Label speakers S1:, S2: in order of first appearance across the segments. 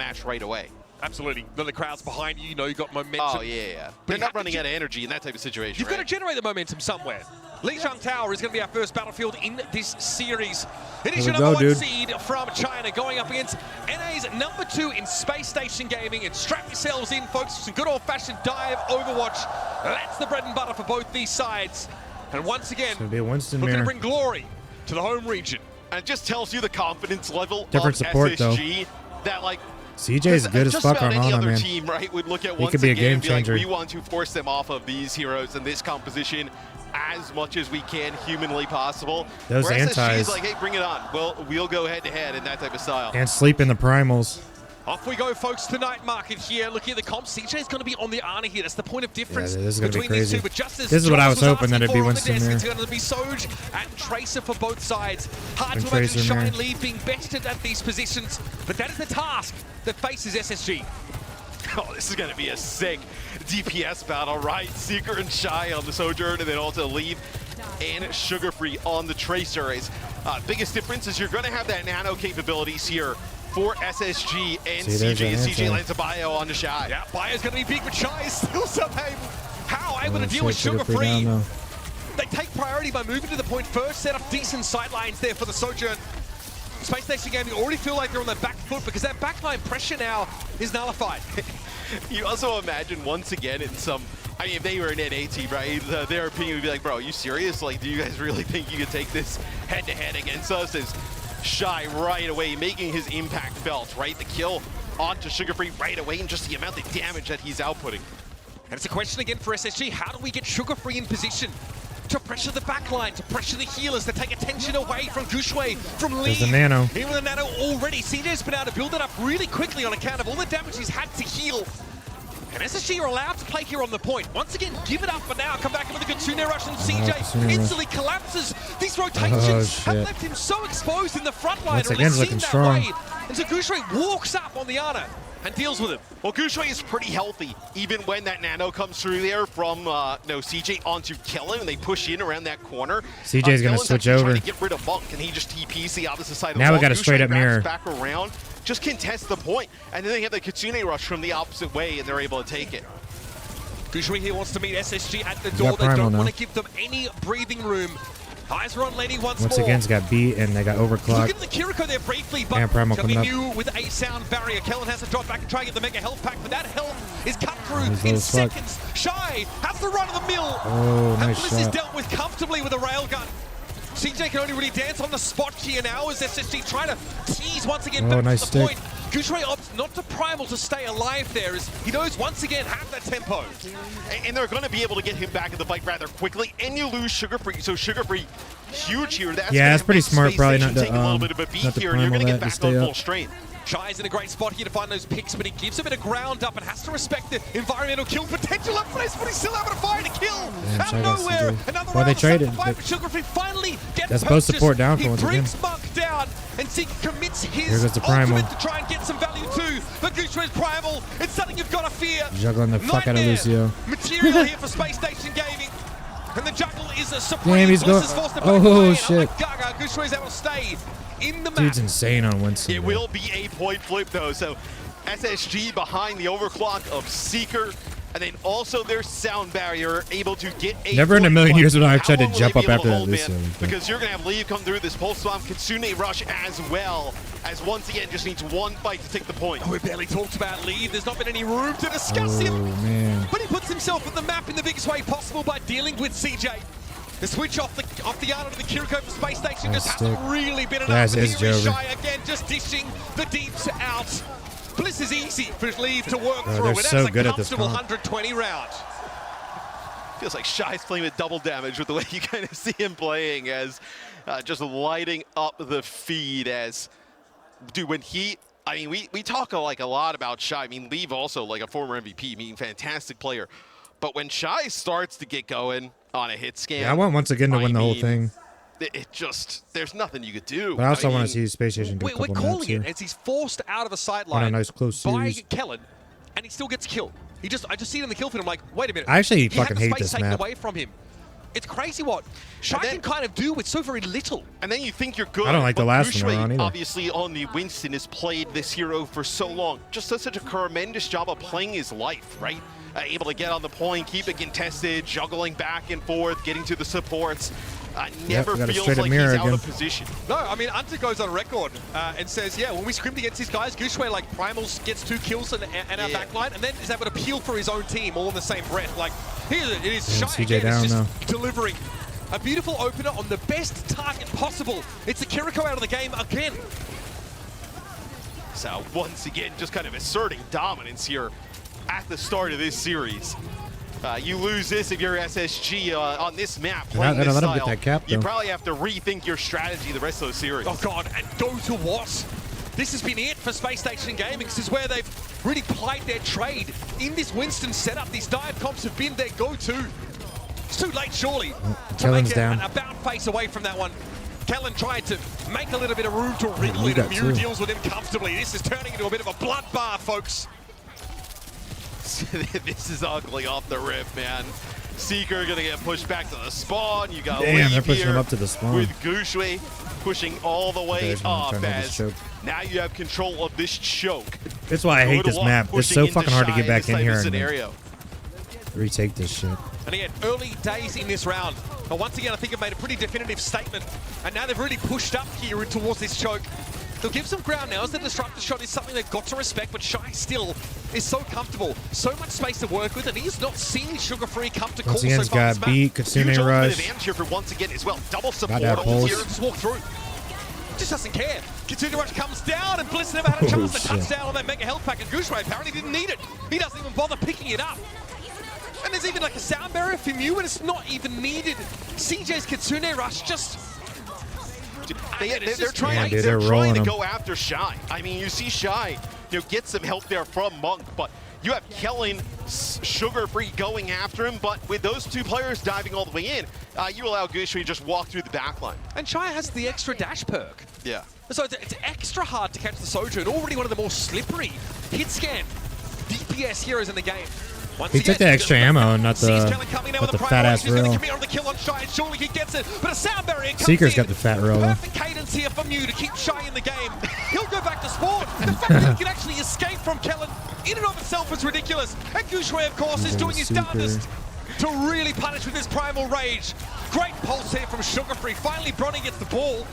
S1: match right away.
S2: Absolutely. Then the crowd's behind you, you know you got momentum.
S1: Oh, yeah. They're not running out of energy in that type of situation,
S2: You've got to generate the momentum somewhere. Lijiang Tower is going to be our first battlefield in this series. It is your number one seed from China going up against NA's number 2 in Space Station Gaming. And strap yourselves in, folks, for some good old-fashioned dive Overwatch. That's the bread and butter for both these sides. And once again, we're going to bring glory to the home region.
S1: And it just tells you the confidence level
S3: Different
S1: of
S3: support,
S1: SSG that, like,
S3: CJ's good as fuck on
S1: any
S3: Ana,
S1: other
S3: man.
S1: team, right, would look at
S3: He
S1: once
S3: could be a
S1: again
S3: game
S1: and be like,
S3: changer.
S1: we want to force them off of these heroes and this composition as much as we can humanly possible.
S3: Those
S1: Where SSG
S3: antis.
S1: is like, hey, bring it on. We'll go head-to-head in that type of style.
S3: And sleep in the primals.
S2: Off we go, folks, to night market here. Looking at the comps, CJ is going to be on the Ana here. That's the point of difference between these two. But just as
S3: this is what I was hoping that it'd be
S2: Winston
S3: Winston there.
S2: It's going to be Soj and Tracer for both sides. Hard
S3: And
S2: to imagine
S3: Tracer
S2: Shine
S3: mirror.
S2: Lee being bested at these positions, but that is the task that faces SSG.
S1: Oh, this is going to be a sick DPS battle, right? Seeker and Shy on the Sojourn, and then also Leave and Sugar Free on the Tracer. Biggest difference is you're going to have that nano capabilities here for SSG and CJ. CJ lands a bio on the Shy.
S2: Yeah, bio's going to be big, but Shy is still somehow able to deal with Sugar Free. They take priority by moving to the point first, set up decent sidelines there for the Sojourn. Space Station Gaming already feel like they're on their back foot because that backline pressure now is nullified.
S1: You also imagine once again in some, I mean, if they were an NA team, right, their opinion would be like, bro, are you serious? Like, do you guys really think you could take this head-to-head against us? As Shy right away making his impact felt, right? The kill onto Sugar Free right away and just the amount of damage that he's outputting.
S2: And it's a question again for SSG, how do we get Sugar Free in position to pressure the backline, to pressure the healers, to take attention away from Gushue, from Lee.
S3: There's the nano.
S2: Even with the nano already, CJ's been able to build it up really quickly on account of all the damage he's had to heal. And SSG are allowed to play here on the point. Once again, give it up for now. Come back in with a good Tsune rush, and CJ instantly collapses. These rotations have left him so exposed in the front line.
S3: Once again, looking strong.
S2: And so Gushue walks up on the Ana and deals with him.
S1: Well, Gushue is pretty healthy, even when that nano comes through there from CJ onto Kellen, and they push in around that corner.
S3: CJ's going to switch over.
S1: Trying to get rid of Monk, and he just TPs the opposite side of the
S3: now
S1: wall.
S3: We got a straight up mirror.
S1: Back around, just contest the point, and then they have the Kitsune rush from the opposite way, and they're able to take it.
S2: Gushue here wants to meet SSG at the door. They don't want to give them any breathing room. Eyes are on Lenny once more.
S3: Again's got beat and they got overclocked.
S2: Look at the Kiriko there briefly, but it's going to be new with a sound barrier. Kellen has to drop back and try and get the mega health pack, but that health is cut through in seconds. Shy has the run of the mill.
S3: Oh, nice
S2: Bliss
S3: shot.
S2: is dealt with comfortably with a railgun. CJ can only really dance on the spot here now as SSG trying to tease once again back to the point. Gushue opts not to primal to stay alive there as he knows once again have that tempo.
S1: And they're going to be able to get him back in the fight rather quickly, and you lose Sugar Free. So Sugar Free, huge here.
S3: That's pretty smart, probably not to
S1: take a little bit of a beat here, and you're going to get back on full strength.
S2: Shy's in a great spot here to find those picks, but he gives a bit of ground up and has to respect the environmental kill potential up place, but he's still able to find a kill out of nowhere. Another round
S3: traded.
S2: Sugar Free finally gets
S3: that's both support down for once again.
S2: He brings Monk down, and Zeke commits his
S3: ultimate
S2: to try and get some value too. But Gushue's primal, it's something you've got to fear.
S3: Juggling the fuck out of Lucio.
S2: Material here for Space Station Gaming. And the juggle is a supreme.
S3: Damn, he's going. Oh, shit.
S2: Gushue's able to stay in the map.
S3: Dude's insane on Winston.
S1: It will be a point flip, though. So SSG behind the overclock of Seeker, and then also their sound barrier able to get a
S3: Never in a million years would I have tried to jump up after that.
S1: Because you're going to have Leave come through this Pulse Bomb, Kitsune rush as well, as once again just needs one fight to take the point.
S2: Oh, we barely talked about Leave. There's not been any room to discuss him.
S3: Man.
S2: But he puts himself on the map in the biggest way possible by dealing with CJ. The switch off the Ana to the Kiriko for Space Station just hasn't really been enough. Here is Shy again, just dishing the deeps out. Bliss is easy for Leave to work through.
S3: They're
S2: It
S3: so
S2: has
S3: good
S2: a
S3: at this
S2: comfortable
S3: comp.
S2: 120 round.
S1: Feels like Shy's playing with double damage with the way you kind of see him playing, as just lighting up the feed. As dude, when he, I mean, we talk like a lot about Shy. I mean, Leave also like a former MVP, I mean, fantastic player. But when Shy starts to get going on a hit scan,
S3: I want once again to win the whole thing.
S1: It just, there's nothing you could do.
S3: But I also want to see Space Station do a couple
S2: We're calling
S3: here.
S2: it as he's forced out of a sideline
S3: a nice close
S2: by
S3: series.
S2: Kellen, and he still gets killed. I just see it in the kill feed. I'm like, wait a minute.
S3: I actually fucking hate this
S2: taken
S3: map.
S2: away from him. It's crazy what Shy can kind of do with so very little.
S1: And then you think you're good.
S3: I don't like the last one around either.
S1: Obviously, only Winston has played this hero for so long. Just does such a tremendous job of playing his life, right? Able to get on the point, keep it contested, juggling back and forth, getting to the supports. Never feels like he's out of position.
S2: No, I mean, Unter goes on record and says, yeah, when we scrimmed against these guys, Gushue, like, Primals gets 2 kills in our backline and then is able to peel for his own team all in the same breath. Like, here it is, Shy again, is just delivering a beautiful opener on the best target possible. It's a Kiriko out of the game again.
S1: So, once again, just kind of asserting dominance here at the start of this series. You lose this if you're SSG on this map playing this style.
S3: Get that cap,
S1: you probably have to rethink your strategy the rest of the series.
S2: Oh god, and go to what? This has been it for Spacestation Gaming. This is where they've really plied their trade in this Winston setup. These dive comps have been their go-to. It's too late, surely, to make an about face away from that one. Kellen tried to make a little bit of room to wriggle it, and Mew deals with him comfortably. This is turning into a bit of a bloodbath, folks.
S1: This is ugly off the rip, man. Seeker gonna get pushed back to the spawn. You got
S3: they're pushing him up to the spawn.
S1: With Gushue pushing all the way up as now you have control of this choke.
S3: That's why I hate this map. It's so fucking hard to get back in here and retake this shit.
S2: And again, early days in this round. But once again, I think I've made a pretty definitive statement. And now they've really pushed up here towards this choke. They'll give some ground now as the disruptor shot is something they've got to respect, but Shy still is so comfortable, so much space to work with, and he's not seen Sugar Free come to call so far this map.
S3: Got beat, Kitsune rush.
S1: Advantage here for once again as well. Double support
S3: on
S1: here.
S2: Just walk through. Just doesn't care. Kitsune rush comes down, and Bliss never had a chance to touch down on that mega health pack, and Gushue apparently didn't need it. He doesn't even bother picking it up. And there's even like a sound barrier for Mew, and it's not even needed. CJ's Kitsune rush just...
S1: They're trying to go after Shy. I mean, you see Shy, get some help there from Monk, but you have Kellen, Sugar Free going after him, but with those 2 players diving all the way in, you allow Gushue to just walk through the backline.
S2: And Shy has the extra dash perk.
S1: Yeah.
S2: So it's extra hard to catch the Soju, and already one of the more slippery hit scan DPS heroes in the game.
S3: He took the extra ammo and not the fat ass rail. Seeker's got the fat rail.
S2: Perfect cadence here for Mew to keep Shy in the game. He'll go back to spawn. And the fact that he can actually escape from Kellen in and of itself is ridiculous. And Gushue, of course, is doing his darndest to really punish with his primal rage. Great pulse here from Sugar Free. Finally, Bronny gets the ball.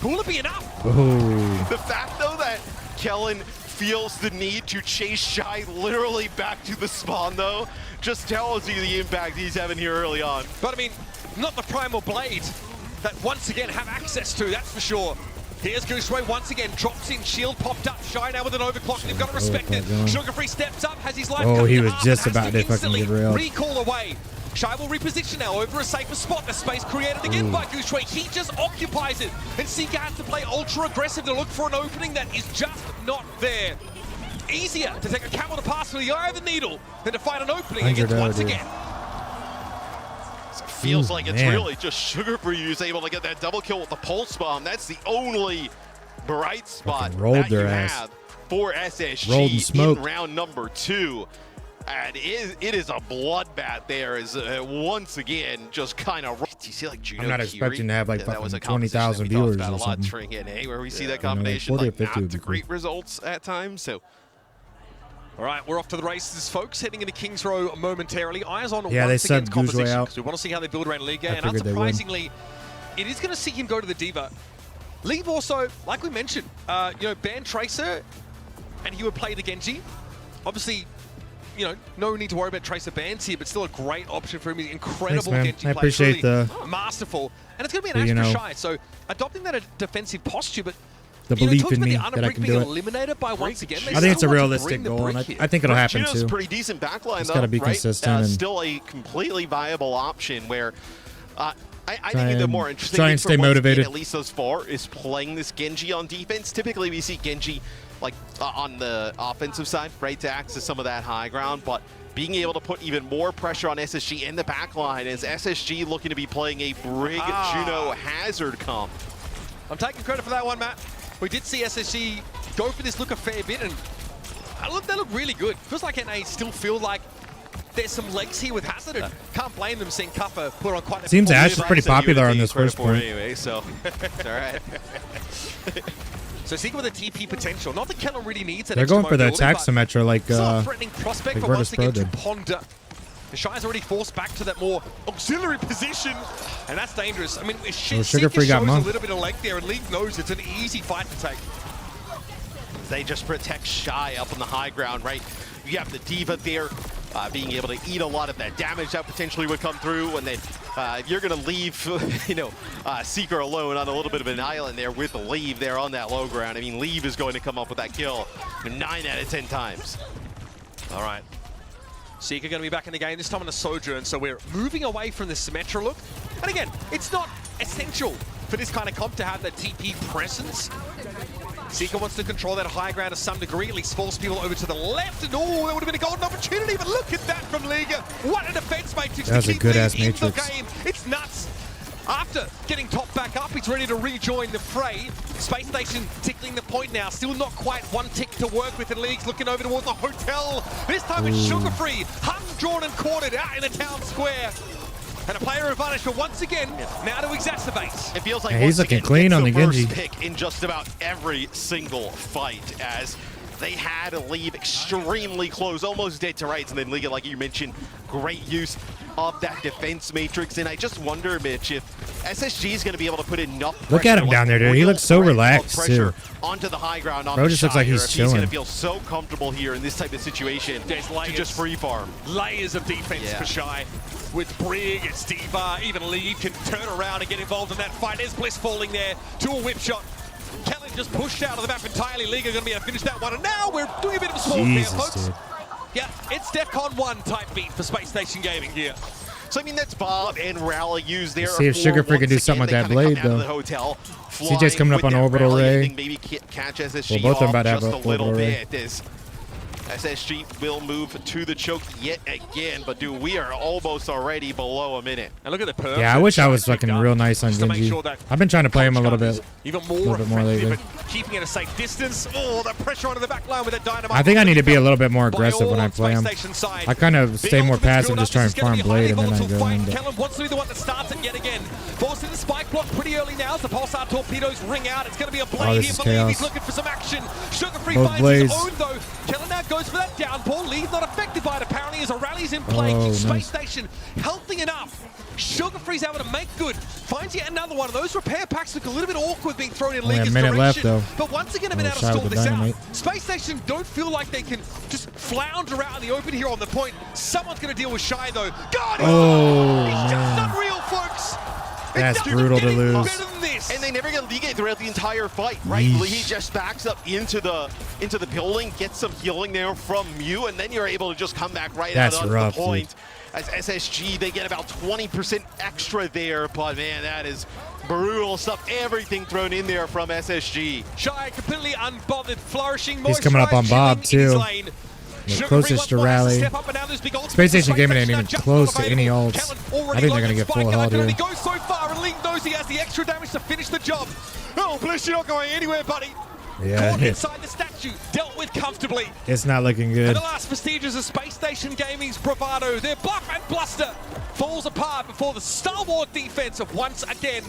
S2: Will it be enough?
S3: Oh.
S1: The fact, though, that Kellen feels the need to chase Shy literally back to the spawn, though, just tells you the impact he's having here early on.
S2: But I mean, not the primal blades that once again have access to, that's for sure. Here's Gushue once again, drops in, shield popped up, Shy now with an overclock, they've got to respect it. Sugar Free steps up, has his life coming
S3: he was just about to fucking get railed.
S2: Recall away. Shy will reposition now over a safer spot. The space created again by Gushue. He just occupies it. And Seeker has to play ultra aggressive to look for an opening that is just not there. Easier to take a camel to pass through the eye of the needle than to find an opening against once again.
S1: So it feels like it's really just Sugar Free who's able to get that double kill with the pulse bomb. That's the only bright spot that you have for SSG in round number 2. And it is a bloodbath there as once again just kind of... Do you see like Juno
S3: I'm not expecting to have like fucking 20,000 viewers or something.
S1: Where we see that combination like not great results at times. So,
S2: all right, we're off to the races, folks. Heading into Kings Row momentarily. Eyes on
S3: they
S2: once against
S3: subbed
S2: composition
S3: out
S2: because we want to see how they build around Liga. And unsurprisingly, it is going to see him go to the Diva. Leave also, like we mentioned, ban Tracer, and he would play the Genji. Obviously, no need to worry about Tracer bans here, but still a great option for him. He's incredible Genji play.
S3: I appreciate the
S2: masterful, and it's going to be an extra Shy. So adopting that defensive posture, but
S3: the belief in me that I can do it.
S2: Eliminated by once again,
S3: I think it's a realistic goal, and I think it'll happen too.
S1: Pretty decent backline,
S3: it's got to be consistent. And
S1: still a completely viable option where I think the more interesting
S3: try and stay motivated,
S1: at least thus far, is playing this Genji on defense. Typically, we see Genji like on the offensive side, right, to access some of that high ground, but being able to put even more pressure on SSG in the backline as SSG looking to be playing a Brig Juno Hazard comp.
S2: I'm taking credit for that one, Matt. We did see SSG go for this look a fair bit, and they look really good. Feels like NA still feel like there's some legs here with Hazard. And can't blame them seeing Cuppa put on quite a...
S3: Seems Ash is pretty popular on this first point.
S1: Anyway, so it's all right.
S2: So Seeker with a TP potential. Not that Kellen really needs it.
S3: They're going for the attack Symmetra like
S2: threatening prospect for once
S3: Virtus
S2: again
S3: Pro
S2: to ponder. The Shy's already forced back to that more auxiliary position, and that's dangerous. I mean, Seeker
S3: Free got
S2: shows
S3: Monk.
S2: a little bit of leg there, and League knows it's an easy fight to take.
S1: They just protect Shy up on the high ground, right? You have the Diva there being able to eat a lot of that damage that potentially would come through, and then if you're going to leave, Seeker alone on a little bit of an island there with the Leave there on that low ground. I mean, Leave is going to come up with that kill 9 out of 10 times.
S2: All right. Seeker going to be back in the game, this time on a Sojourn, so we're moving away from the Symmetra look. And again, it's not essential for this kind of comp to have that TP presence. Seeker wants to control that high ground to some degree, at least force people over to the left. And oh, that would have been a golden opportunity, but look at that from Liga. What a defense matrix to keep Liga in the game. It's nuts. After getting top back up, he's ready to rejoin the fray. Spacestation tickling the point now. Still not quite one tick to work with, and League's looking over towards the hotel. This time it's Sugar-Free, hung, drawn, and quartered out in the town square. And a player advantage for once again, now to exacerbate.
S1: It feels like
S3: he's looking clean on the Genji.
S1: Pick in just about every single fight, as they had to leave extremely close, almost dead to rights, and then Liga, like you mentioned, great use of that defense matrix. And I just wonder, Mitch, if SSG is going to be able to put enough pressure.
S3: Look at him down there, dude. He looks so relaxed, too.
S1: Onto the high ground,
S3: Bro just looks like he's chilling.
S1: He's going to feel so comfortable here in this type of situation to just free farm.
S2: Layers of defense for Shy. With Brig, it's Diva, even Lee can turn around and get involved in that fight. There's Bliss falling there to a whip shot. Kellen just pushed out of the map entirely. Liga going to be able to finish that one. And now we're doing a bit of a small here, folks.
S3: Dude.
S2: Yeah, it's DEFCON 1 type beat for Spacestation Gaming here.
S1: So, I mean, that's Bob and Rally used there.
S3: See if Sugar-Free can do something with that blade, though. CJ's coming up on Orbital Ray.
S1: Maybe catch SSG
S3: both of them about to have
S1: just a little
S3: Ray.
S1: bit. SSG will move to the choke yet again, but dude, we are almost already below a minute.
S2: And look at the perks.
S3: Yeah, I wish I was fucking real nice on Genji. I've been trying to play him a little bit.
S2: Even more lately. Keeping it a safe distance. Oh, that pressure onto the back line with that dynamite.
S3: I think I need to be a little bit more aggressive when I play him. I kind of stay more passive, just try and farm Blade, and then I go in.
S2: Kellen wants to be the one that starts it yet again. Forcing the spike block pretty early now as the Pulsar torpedoes ring out. It's going to be a Blade here for Lee. He's looking for some action. Sugar-Free finds his own, though. Kellen now goes for that downpour. Lee's not affected by it, apparently, as a rally's in play. Spacestation healthy enough. Sugar-Free's able to make good. Finds yet another one of those. Repair packs look a little bit awkward being thrown in League's direction.
S3: Left, though.
S2: But once again, I've been able to stall this out. Spacestation don't feel like they can just flounder out in the open here on the point. Someone's going to deal with Shy, though. God, he's just unreal, folks.
S3: That's brutal to lose.
S1: And they never get Liga throughout the entire fight, right? He just backs up into the building, gets some healing there from Mew, and then you're able to just come back right out onto the point. Dude. As SSG, they get about 20% extra there, but man, that is brutal stuff. Everything thrown in there from SSG.
S2: Shy completely unbothered, flourishing.
S3: He's coming up on Bob, too. The closest to rally. Spacestation Gaming ain't even close to any ults. I think they're going to get full health here.
S2: He goes so far, and Link knows he has the extra damage to finish the job. Oh, Bliss, you're not going anywhere, buddy.
S3: Yeah,
S2: caught inside the statue, dealt with comfortably.
S3: It's not looking good.
S2: And the last vestiges of Spacestation Gaming's bravado, their buff and bluster falls apart before the Star Wars defense of once again.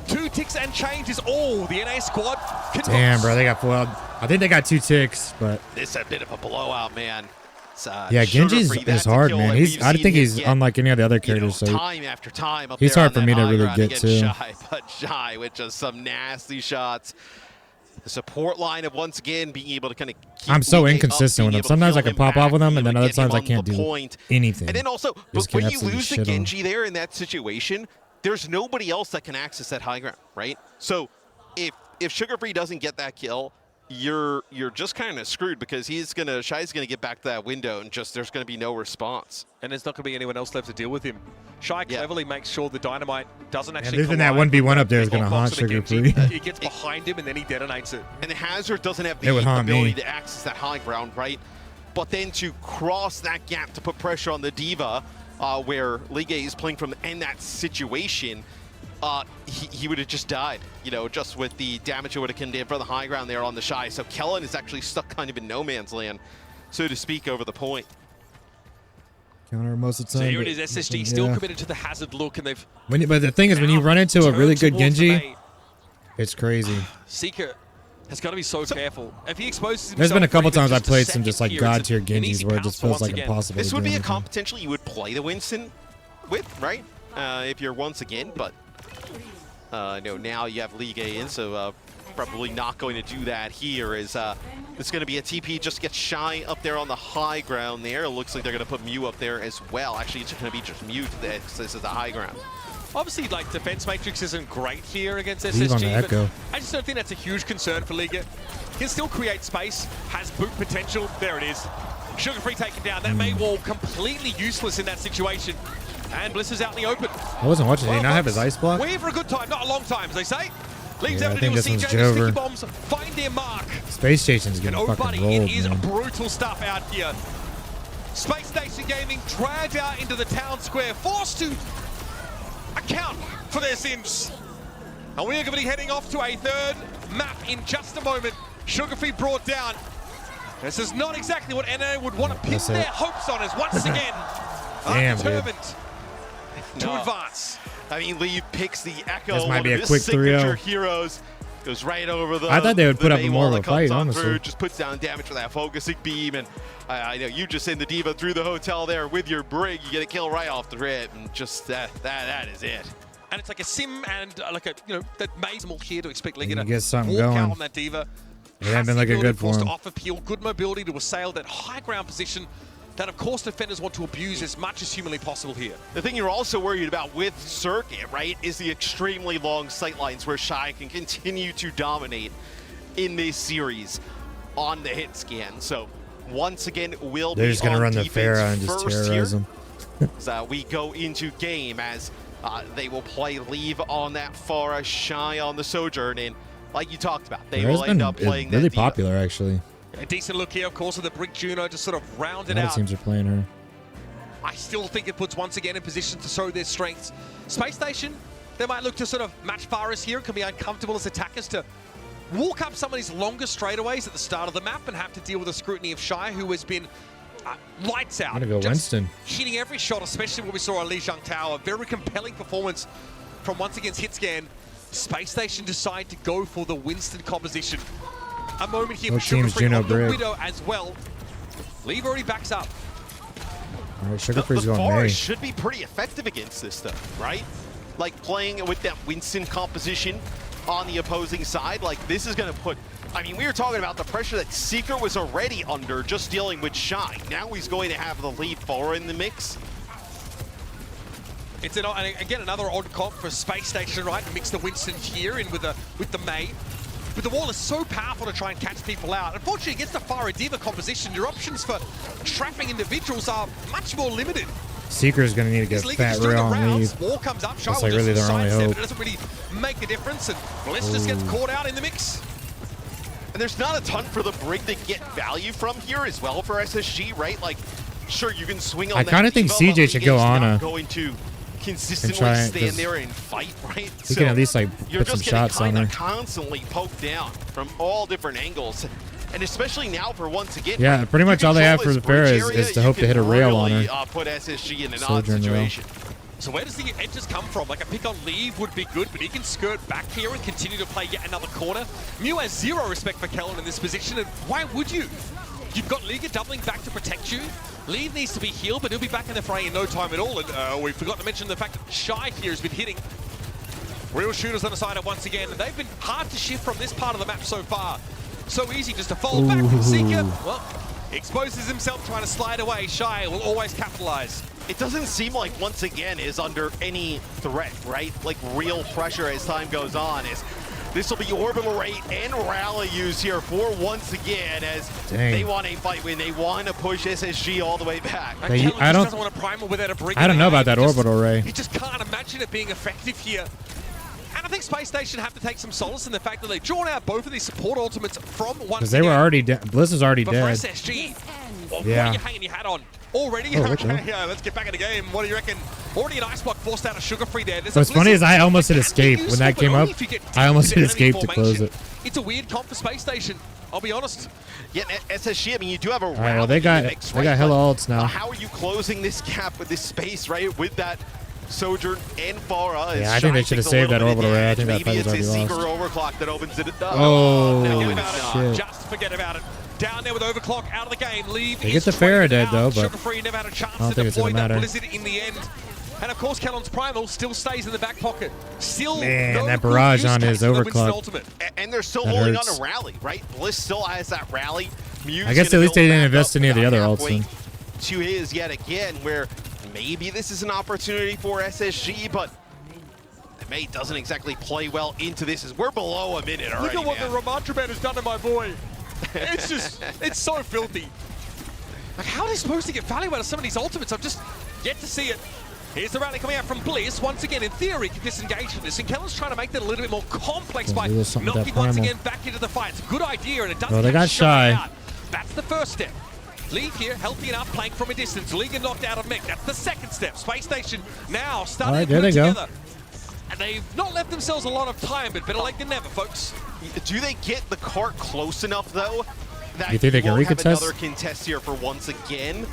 S2: 2 ticks and change is all the NA squad can
S3: Damn, bro, they got foiled. I think they got 2 ticks, but
S1: it's a bit of a blowout, man.
S3: Yeah, Genji's is hard, man. I think he's unlike any of the other characters. So
S1: time after time,
S3: he's hard for me to really get to.
S1: Shy with just some nasty shots. The support line of once again being able to kind of keep
S3: I'm so inconsistent with him. Sometimes I can pop off with him, and then other times I can't do anything.
S1: And then also, when you lose the Genji there in that situation, there's nobody else that can access that high ground, right? So if Sugar-Free doesn't get that kill, you're just kind of screwed, because Shy's gonna get back to that window, and just there's gonna be no response.
S2: And there's not gonna be anyone else left to deal with him. Shy cleverly makes sure the dynamite doesn't actually.
S3: Losing that 1v1 up there is gonna haunt Sugar-Free.
S2: He gets behind him and then he detonates it.
S1: And Hazard doesn't have the ability to access that high ground, right? But then to cross that gap to put pressure on the Diva, where Liga is playing from in that situation, he would have just died, just with the damage it would have condemned for the high ground there on the Shy. So Kellen is actually stuck kind of in no man's land, so to speak, over the point.
S3: counter most of the
S2: So
S3: time.
S2: here it is, SSG still committed to the hazard look, and they've...
S3: But the thing is, when you run into a really good Genji, it's crazy.
S2: Seeker has got to be so careful. If he exposes himself...
S3: There's been a couple times I
S2: just
S3: played some just like god tier Genjis where it just feels like
S2: again.
S3: impossible.
S1: This would be a
S3: anything.
S1: comp potentially you would play the Winston with, right? If you're once again, but no, now you have Liga in, so probably not going to do that here. It's going to be a TP, just get Shy up there on the high ground there. It looks like they're going to put Mew up there as well. Actually, it's going to be just Mew because this is the high ground.
S2: Obviously, like, defense matrix isn't great here against
S3: Leave on the
S2: SSG,
S3: Echo.
S2: but I just don't think that's a huge concern for Liga. Can still create space, has boot potential. There it is. Sugar Free taken down. That May wall completely useless in that situation. And Bliss is out in the open.
S3: I wasn't watching. Did he not have his ice block?
S2: We're here for a good time, not a long time, as they say. Leaves
S3: Yeah, I think
S2: everything
S3: this
S2: to
S3: one's
S2: CJ. Sticky
S3: Jover.
S2: bombs find their mark.
S3: Space Station's
S2: And
S3: getting
S2: oh,
S3: fucking
S2: buddy,
S3: rolled,
S2: it is
S3: man.
S2: brutal stuff out here. Space Station Gaming dragged out into the town square, forced to account for their sins. And we are going to be heading off to a third map in just a moment. Sugar Free brought down. This is not exactly what NA would want to pin their hopes on, as once again are determined to advance.
S1: I mean, Lee picks the Echo.
S3: This might be
S1: one
S3: a
S1: of
S3: quick
S1: his signature
S3: 3-0.
S1: heroes. Goes right over the.
S3: I thought they would put up
S1: May
S3: more
S1: wall
S3: of a
S1: that comes
S3: fight,
S1: on
S3: honestly.
S1: through, just puts down damage with that focusing beam, and I know you just send the Diva through the hotel there with your brig. You get a kill right off the rip, and just that is it.
S2: And it's like a sim and like a, you know, that May's more here to expect Liga to
S3: get something
S2: walk
S3: going.
S2: out on that Diva.
S3: It hasn't been looking good for him.
S2: To offer Peel good mobility to assail that high ground position that, of course, defenders want to abuse as much as humanly possible here.
S1: The thing you're also worried about with Circuit, right, is the extremely long sight lines where Shy can continue to dominate in this series on the hit scan. So once again,
S3: they're just going to run the Pharah and just terrorize them.
S1: So we go into game as they will play Leave on that Pharah, Shy on the Sojourn, and like you talked about, they will end up playing
S3: really
S1: that
S3: popular, actually.
S2: A decent look here, of course, with the Brick Juno just sort of rounded
S3: A lot
S2: out.
S3: of teams are playing her.
S2: I still think it puts once again in position to show their strengths. Space Station, they might look to sort of match Pharah's here. It can be uncomfortable as attackers to walk up some of these longer straightaways at the start of the map and have to deal with the scrutiny of Shy, who has been lights out.
S3: I'm gonna go Winston.
S2: Hitting every shot, especially what we saw on Li Tower. Very compelling performance from once against Hitscan. Space Station decide to go for the Winston composition. A moment here for Sugar Free on the Widow as well. Leave already backs up.
S3: All right, Sugar Free's going
S1: Pharah
S3: May.
S1: should be pretty effective against this stuff, right? Like playing with that Winston composition on the opposing side, like this is going to put, I mean, we were talking about the pressure that Seeker was already under just dealing with Shy. Now he's going to have the lead Pharah in the mix.
S2: It's again another odd comp for Space Station, right? To mix the Winston here in with the May. But the wall is so powerful to try and catch people out. Unfortunately, against the Pharah Diva composition, your options for trapping individuals are much more limited.
S3: Seeker's going to need to get fat real on Leave.
S2: Wall comes up, Shy
S3: That's
S2: will
S3: like really
S2: just
S3: their only
S2: sidestep,
S3: hope.
S2: but it doesn't really make a difference, and Bliss just gets caught out in the mix.
S1: And there's not a ton for the Brig to get value from here as well for SSG, right? Like, sure, you can swing on that.
S3: I kind of think
S1: Diva,
S3: CJ should go on
S1: not
S3: a...
S1: going to consistently stand there and fight, right?
S3: He can at least like
S1: you're
S3: put some
S1: just
S3: shots on her.
S1: Constantly poked down from all different angles, and especially now for once again.
S3: Yeah,
S1: right,
S3: pretty much all they have for the Pharah is to hope to hit a rail on her.
S1: Put SSG in an odd situation.
S2: So where does the edges come from? Like a pick on Leave would be good, but he can skirt back here and continue to play yet another corner. Mew has zero respect for Kellen in this position, and why would you? You've got Liga doubling back to protect you. Leave needs to be healed, but he'll be back in the fray in no time at all. And we forgot to mention the fact that Shy here has been hitting. Real shooters on the side once again, and they've been hard to shift from this part of the map so far. So easy just to fold back from Seeker. Well, exposes himself trying to slide away. Shy will always capitalize.
S1: It doesn't seem like once again is under any threat, right? Like real pressure as time goes on. This will be orbital rate and rally use here for once again as they want a fight win. They want to push SSG all the way back.
S3: I don't
S2: want to primal without a break.
S3: I don't know about that orbital ray.
S2: You just can't imagine it being effective here. And I think Space Station have to take some solace in the fact that they've drawn out both of these support ultimates from one.
S3: Because they were already dead. Bliss is already dead.
S2: For SSG, what are you hanging your hat on? Already?
S3: Oh,
S2: okay, yeah, let's get back in the game. What do you reckon? Already an ice block forced out of Sugar Free there.
S3: What's funny is I almost hit escape when that came up. I almost hit escape to close it.
S2: It's a weird comp for Space Station. I'll be honest.
S1: Yeah, SSG, I mean, you do have a
S3: right, well, they got hella ults now.
S1: How are you closing this gap with this space, right? With that Sojourn and Pharah.
S3: Yeah, I think they should have saved that orbital ray. I think that fight was already lost.
S1: Overclock that opens it.
S3: Oh, shit.
S2: Just forget about it. Down there with overclock out of the game. Leave.
S3: They get the Pharah dead though, but
S2: Sugar-Free never had a chance
S3: I don't
S2: to
S3: think it's
S2: deploy
S3: gonna
S2: that
S3: matter.
S2: Blizzard in the end. And of course, Kellon's Primal still stays in the back pocket. Still,
S3: man, that barrage on his overclock.
S1: And they're still
S3: That
S1: holding
S3: hurts.
S1: on to rally, right? Bliss still has that rally. Mew's
S3: I guess
S1: gonna
S3: at least they
S1: build
S3: didn't
S1: back
S3: invest
S1: up
S3: in any of the other
S1: halfway
S3: ults.
S1: to his yet again, where maybe this is an opportunity for SSG, but May doesn't exactly play well into this as we're below a minute already.
S2: Look at what the Ramantra has done to my boy. It's just, it's so filthy. Like, how are they supposed to get value out of some of these ultimates? I've just yet to see it. Here's the rally coming out from Bliss. Once again, in theory, can disengage from this. And Kellen's trying to make that a little bit more complex by knocking once again back into the fight. It's a good idea, and it doesn't
S3: they got shy.
S2: out. That's the first step. Leave here, healthy enough, playing from a distance. Liga knocked out of Mech. That's the second step. Space Station now starting to put it together. And they've not left themselves a lot of time, but better late than never, folks.
S1: Do they get the cart close enough, though, that
S3: you think they can
S1: have
S3: recontest?
S1: another contest here for once again?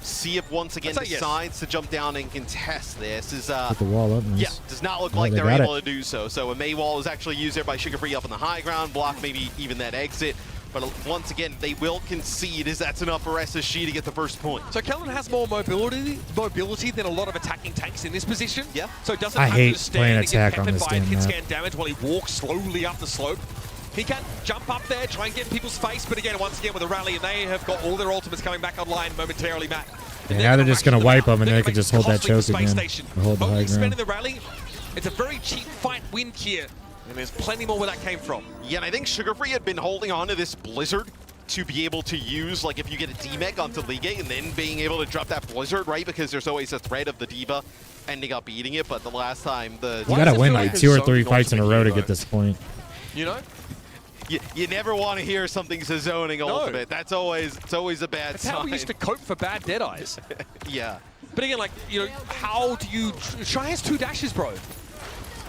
S1: See if once again decides to jump down and contest this. Is
S3: put the wall up. Nice.
S1: Yeah, does not look like they're able to do so. So a May wall is actually used there by Sugar-Free up on the high ground, block maybe even that exit. But once again, they will concede, as that's enough for SSG to get the first point.
S2: So Kellen has more mobility than a lot of attacking tanks in this position.
S1: Yeah.
S2: So it doesn't
S3: I
S2: have
S3: hate
S2: to stand
S3: playing
S2: and get
S3: attack on
S2: peppered
S3: this
S2: by
S3: damn
S2: hit
S3: map.
S2: scan damage while he walks slowly up the slope. He can jump up there, try and get in people's face, but again, once again with a rally, and they have got all their ultimates coming back online momentarily, Matt.
S3: And now they're just going to wipe them, and they can just hold that choke again. Hold the high ground.
S2: Spending the rally, it's a very cheap fight win here, and there's plenty more where that came from.
S1: Yeah, and I think Sugar-Free had been holding on to this Blizzard to be able to use, like, if you get a D-Mech onto Liga and then being able to drop that Blizzard, right? Because there's always a threat of the Diva ending up beating it, but the last time the...
S3: You gotta win like 2 or 3 fights in a row to get this point.
S2: You know?
S1: You never want to hear something's a zoning ultimate. That's always, it's always a bad sign.
S2: That's how we used to cope for bad Deadeyes.
S1: Yeah.
S2: But again, like, you know, how do you... Shy has 2 dashes, bro.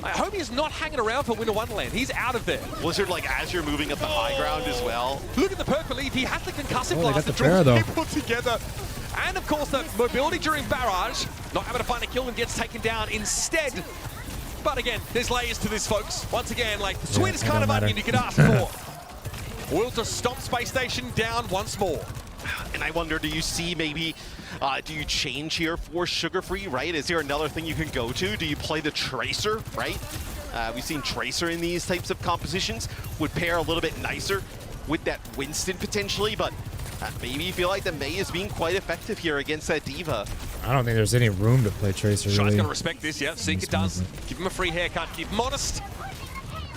S2: I hope he's not hanging around for Winter Wonderland. He's out of there.
S1: Blizzard, like, as you're moving up the high ground as well.
S2: Look at the perk belief. He has the concussive blast
S3: the
S2: that draws
S3: Pharah,
S2: people together. And, of course, the mobility during barrage. Not having to find a kill and gets taken down instead. But, again, there's layers to this, folks. Once again, like, the sweetest kind of onion you could ask for. Will to stomp Space Station down once more.
S1: And I wonder, do you see maybe, do you change here for Sugar-Free, right? Is there another thing you can go to? Do you play the Tracer, right? We've seen Tracer in these types of compositions. Would pair a little bit nicer with that Winston potentially, but maybe you feel like the May is being quite effective here against that Diva.
S3: I don't think there's any room to play Tracer,
S2: Shy's
S3: really.
S2: going to respect this, yeah. Seeker does. Give him a free haircut. Keep him honest.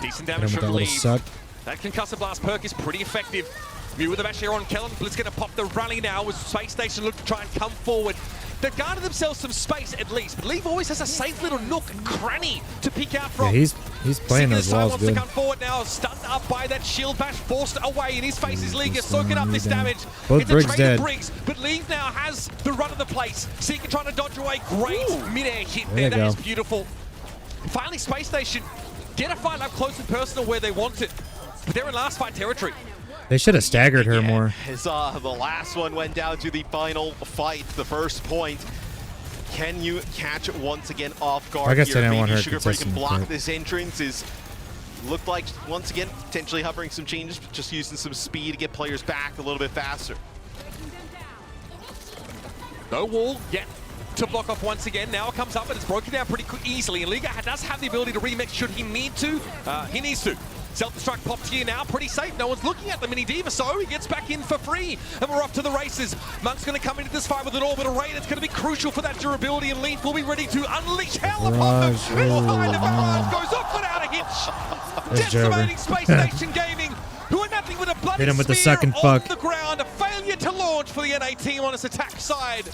S2: Decent damage from leave. That concussive blast perk is pretty effective. Mew with the bash here on Kellen. Blitz going to pop the rally now as Space Station look to try and come forward. They've guarded themselves some space at least, but Leave always has a safe little nook and cranny to peek out from.
S3: Yeah, he's playing those walls
S2: wants
S3: good.
S2: to come forward now, stunned up by that shield bash, forced away in his face is Liga, soaking up this damage.
S3: Both Briggs dead.
S2: Briggs, but Leave now has the run of the place. Seeker trying to dodge away. Great mid-air hit there. That is beautiful. Finally, Space Station get a fight up close and personal where they want it, but they're in last fight territory.
S3: They should have staggered her more.
S1: As, the last one went down to the final fight, the first point. Can you catch it once again off guard?
S3: I guess
S1: here?
S3: I didn't
S1: Maybe
S3: want her
S1: Sugar-Free can block
S3: contesting,
S1: this entrance. Is looked like once again potentially hovering some changes, but just using some speed to get players back a little bit faster.
S2: No wall yet to block off once again. Now it comes up and it's broken down pretty easily. And Liga does have the ability to remix should he need to. He needs to. Self-destruct popped here now, pretty safe. No one's looking at the mini Diva, so he gets back in for free. And we're off to the races. Monk's going to come into this fight with an orbital ray that's going to be crucial for that durability, and Leaf will be ready to unleash hell upon them. Behind the barrage goes off without a hitch. Decimating Space Station Gaming, who are nothing with a bloody
S3: hit him with the
S2: spear
S3: sucking
S2: on
S3: fuck.
S2: the ground. A failure to launch for the NA team on its attack side.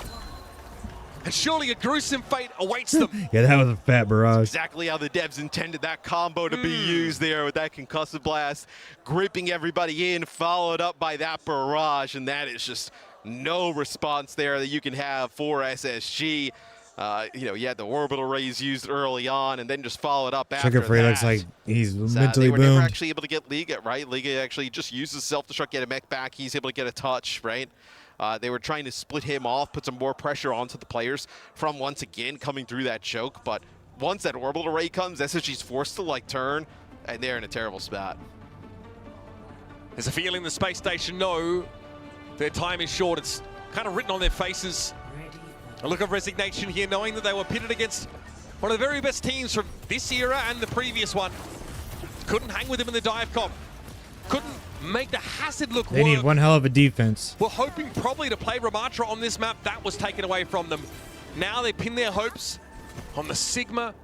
S2: And surely a gruesome fate awaits them.
S3: Yeah, that was a fat barrage.
S1: Exactly how the devs intended that combo to be used there with that concussive blast, gripping everybody in, followed up by that barrage, and that is just no response there that you can have for SSG. You know, he had the orbital rays used early on, and then just followed up after
S3: Sugar Free
S1: that.
S3: looks like he's
S1: So,
S3: mentally
S1: they were never
S3: boomed.
S1: actually able to get Liga, right? Liga actually just uses self-destruct, get a mech back. He's able to get a touch, right? They were trying to split him off, put some more pressure onto the players from once again coming through that choke. But once that orbital ray comes, SSG's forced to like turn, and they're in a terrible spot.
S2: There's a feeling the Space Station know their time is short. It's kind of written on their faces. A look of resignation here, knowing that they were pitted against one of the very best teams from this era and the previous one. Couldn't hang with him in the dive comp. Couldn't make the hazard look
S3: They need one hell of a defense.
S2: We're hoping probably to play Ramatra on this map. That was taken away from them. Now they pin their hopes on the Sigma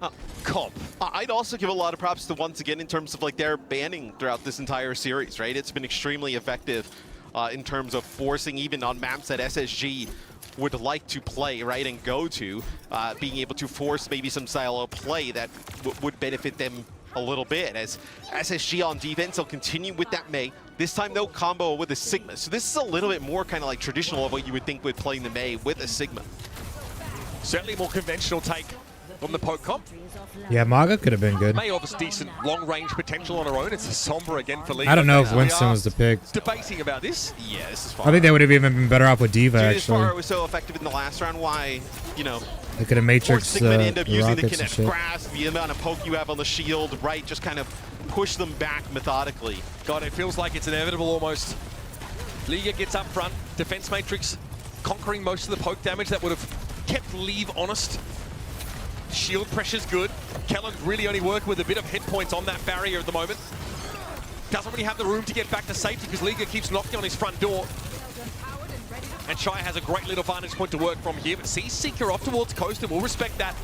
S2: comp.
S1: I'd also give a lot of props to once again in terms of like their banning throughout this entire series, right? It's been extremely effective in terms of forcing, even on maps that SSG would like to play, right, and go to, being able to force maybe some style of play that would benefit them a little bit. As SSG on defense, they'll continue with that Mei. This time, they'll combo with a Sigma. So this is a little bit more kind of like traditional of what you would think with playing the Mei with a Sigma.
S2: Certainly more conventional take on the poke comp.
S3: Yeah, Maga could have been good.
S2: Mei offers decent long-range potential on her own. It's a somber again for Liga.
S3: I don't know if Winston was the pick.
S2: Debating about this.
S1: Yeah, this is far.
S3: I think they would have even been better off with Diva,
S1: Dude, as far
S3: actually.
S1: it was so effective in the last round, why, you know,
S3: They could have matrixed
S1: Sigma end up
S3: the
S1: using the
S3: rockets and
S1: kinetic
S3: shit.
S1: grasp, the amount of poke you have on the shield, right? Just kind of push them back methodically.
S2: God, it feels like it's inevitable almost. Liga gets up front, defense matrix conquering most of the poke damage that would have kept Leave honest. Shield pressure's good. Kellen really only working with a bit of hit points on that barrier at the moment. Doesn't really have the room to get back to safety because Liga keeps knocking on his front door. And Shai has a great little vantage point to work from here, but sees Seeker off towards Coast, and we'll respect that.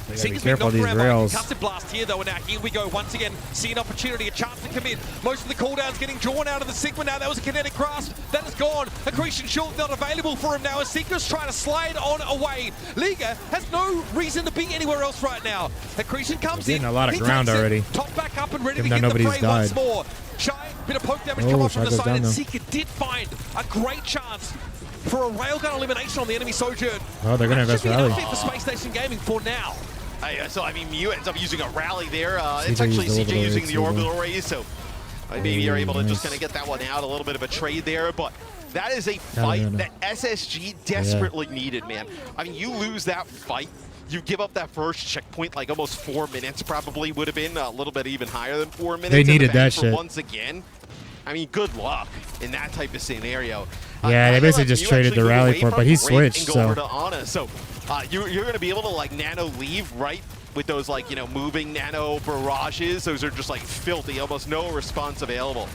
S3: They gotta be
S2: Seeker's been
S3: careful of
S2: knocked
S3: these
S2: around by a
S3: rails.
S2: concussive blast here, though, and now here we go once again. See an opportunity, a chance to commit. Most of the cooldowns getting drawn out of the Sigma now. That was a kinetic grasp. That is gone. Accretion Shield not available for him now as Seeker's trying to slide on away. Liga has no reason to be anywhere else right now. Accretion comes in.
S3: Getting a lot of
S2: He
S3: ground
S2: takes it,
S3: already.
S2: top back up and ready
S3: Even
S2: to
S3: though
S2: get the
S3: nobody's
S2: fray once
S3: died.
S2: more. Shai, bit of poke damage
S3: Oh,
S2: come off
S3: Shai
S2: from the
S3: goes
S2: side,
S3: down
S2: and
S3: though.
S2: Seeker did find a great chance for a railgun elimination on the enemy Sojourn.
S3: Oh, they're gonna
S2: That
S3: invest
S2: should be an
S3: rally.
S2: update for Space Station Gaming for now.
S1: So, I mean, Mew ends up using a rally there.
S3: CJ
S1: It's actually
S3: used the
S1: CJ using the
S3: orbital
S1: orbital rays, so maybe you're able to just
S3: nice.
S1: kind of get that one out. A little bit of a trade there, but that is a fight that SSG desperately needed, man. I mean, you lose that fight, you give up that first checkpoint, like almost 4 minutes probably would have been, a little bit even higher than 4 minutes.
S3: They
S1: in the
S3: needed
S1: bank
S3: that
S1: for
S3: shit.
S1: Once again, I mean, good luck in that type of scenario.
S3: Yeah, they
S1: I feel
S3: basically
S1: like
S3: just
S1: you
S3: traded
S1: actually
S3: the
S1: move
S3: rally
S1: away
S3: for it,
S1: from
S3: but he
S1: Rick
S3: switched,
S1: and go
S3: so.
S1: over to Ana. So you're going to be able to like nano leave, right? With those like, you know, moving nano barrages. Those are just like filthy, almost no response available.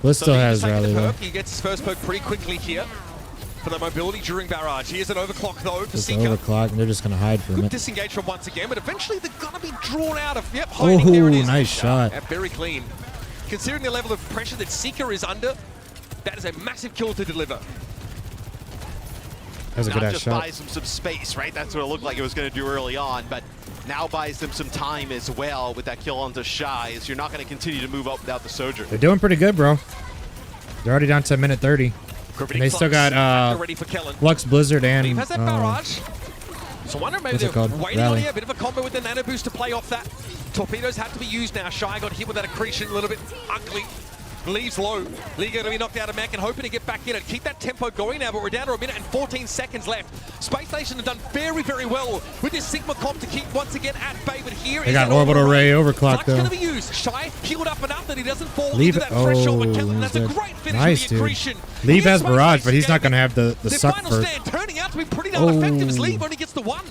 S3: Bliss still has
S2: Taking
S3: rally
S2: the
S3: though.
S2: perk. He gets his first perk pretty quickly here for the mobility during barrage. Here's an overclock though for
S3: Just
S2: Seeker.
S3: overclock, and they're just gonna hide from
S2: Good
S3: it.
S2: disengage from once again, but eventually they're gonna be drawn out of. Yep, hiding there it
S3: Oh,
S2: is.
S3: nice shot.
S2: Yeah, very clean. Considering the level of pressure that Seeker is under, that is a massive kill to deliver.
S3: That was a good
S1: Not
S3: ass
S1: just
S3: shot.
S1: buys them some space, right? That's what it looked like it was going to do early on, but now buys them some time as well with that kill onto Shai, as you're not going to continue to move up without the Sojourn.
S3: They're doing pretty good, bro. They're already down to minute 30.
S2: Gravity
S3: And they still
S2: Flux
S3: got
S2: ready for Kellen.
S3: Lux Blizzard and
S2: Leave has that barrage. So I wonder maybe
S3: what's it
S2: they're
S3: called?
S2: waiting
S3: Rally.
S2: on here. A bit of a combo with the nano boost to play off that. Torpedoes have to be used now. Shai got hit with that accretion a little bit ugly. Leaves low. Liga going to be knocked out of mech and hoping to get back in and keep that tempo going now, but we're down to 1 minute and 14 seconds left. Space Station have done very, very well with this Sigma comp to keep once again at bay, but here
S3: They
S2: is
S3: got
S2: an
S3: orbital ray overclock
S2: Flux
S3: though.
S2: going to be used. Shai healed up enough that he doesn't fall
S3: Leave
S2: into
S3: it.
S2: that threshold.
S3: Oh,
S2: But Kellen, that's a
S3: he's
S2: great finish
S3: nice,
S2: with the
S3: dude.
S2: accretion.
S3: Leave
S2: Here's
S3: has
S2: Space
S3: barrage, but
S2: Station
S3: he's not
S2: Gaming.
S3: gonna have the
S2: Their
S3: suck
S2: final
S3: first.
S2: stand turning out to be pretty damn effective as Leave only gets the one.